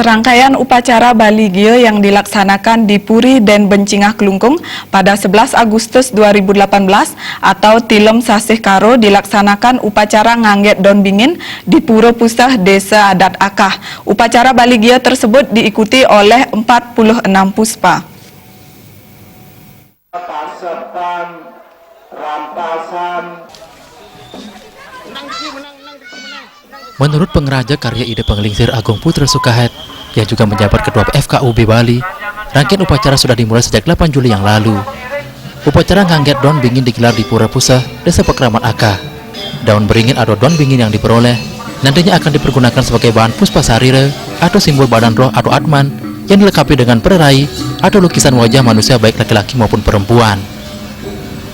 Serangkaian upacara Bali Gie yang dilaksanakan di Puri dan Bencingah Kelungkung pada 11 Agustus 2018 atau Tilem Sasih Karo dilaksanakan upacara Ngangget Don Bingin di Pura Pusah Desa Adat Akah. Upacara Bali Gie tersebut diikuti oleh 46 puspa. Menurut pengraja karya ide Penglingsir Agung Putra Sukahet, yang juga menjabat Ketua FKUB Bali, rangkaian upacara sudah dimulai sejak 8 Juli yang lalu. Upacara Ngangget Don Bingin digelar di Pura Pusah, Desa Pekraman Akah. Daun beringin atau don bingin yang diperoleh nantinya akan dipergunakan sebagai bahan puspa sarira atau simbol badan roh atau atman yang dilengkapi dengan pererai atau lukisan wajah manusia baik laki-laki maupun perempuan.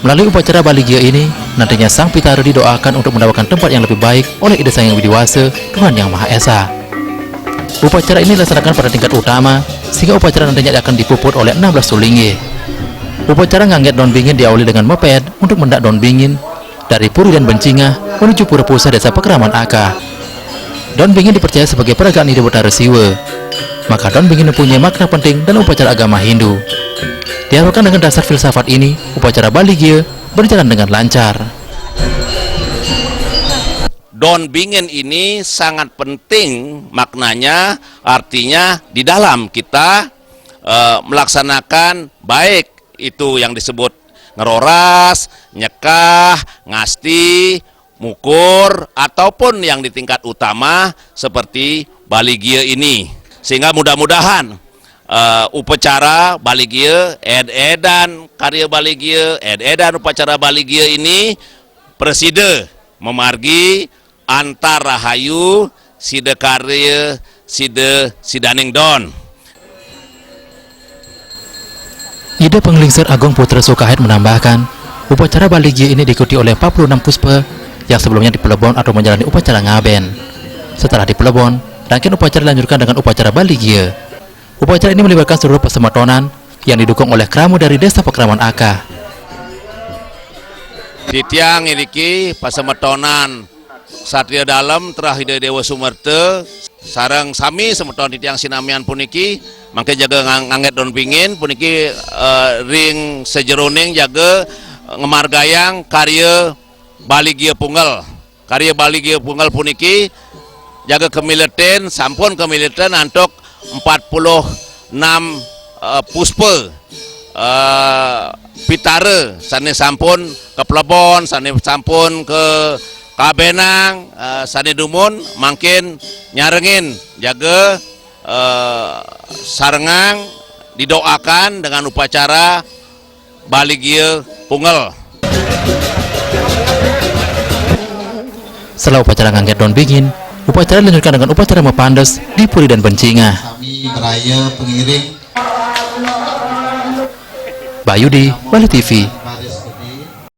Melalui upacara Bali Gie ini, nantinya Sang Pitara didoakan untuk mendapatkan tempat yang lebih baik oleh Ida Sang Yang Widiwasa, Tuhan Yang Maha Esa. Upacara ini dilaksanakan pada tingkat utama, sehingga upacara nantinya akan dipuput oleh 16 sulingi. Upacara Ngangget Don Bingin diawali dengan moped untuk mendak Don Bingin dari Puri dan Bencingah menuju Pura Pusah Desa Pekraman Akah. Don Bingin dipercaya sebagai peragaan hidup Betara Siwa, maka Don Bingin mempunyai makna penting dalam upacara agama Hindu. Diharapkan dengan dasar filsafat ini, upacara Bali Gie berjalan dengan lancar. Don Bingin ini sangat penting maknanya, artinya di dalam kita melaksanakan baik itu yang disebut ngeroras, nyekah, ngasti, mukur, ataupun yang di tingkat utama seperti Bali Gie ini. Sehingga mudah-mudahan upacara Bali Gie, edan karya Bali Gie, edan upacara Bali Gie ini preside memargi antar rahayu side karya side sidaning don. Ide Penglingsir Agung Putra Sukahet menambahkan, upacara Bali Gie ini diikuti oleh 46 puspa yang sebelumnya di Pelebon atau menjalani upacara ngaben. Setelah di Pelebon, rangkaian upacara dilanjutkan dengan upacara Bali Gie. Upacara ini melibatkan seluruh pesematonan yang didukung oleh keramu dari Desa Pekraman Akah. Di tiang ini pesematonan Satria Dalam Terahida Dewa Sumerte sarang sami semeton di tiang sinamian puniki mangke jaga Ngangget Don Bingin puniki ring sejeroning jaga ngemargayang karya Bali Gie Punggal. Karya Bali Gie Punggal puniki jaga kemiliten sampun kemiliten antuk 46 puspa pitara sane sampun ke Pelebon, sane sampun ke Kabenang, sane dumun makin nyarengin jaga sarengang didoakan dengan upacara Bali Gie Punggal. Setelah upacara Ngangget Don Bingin, upacara dilanjutkan dengan upacara Mepandes di Puri dan Bencingah. Kami beraya pengiring Bayudi, Bali TV.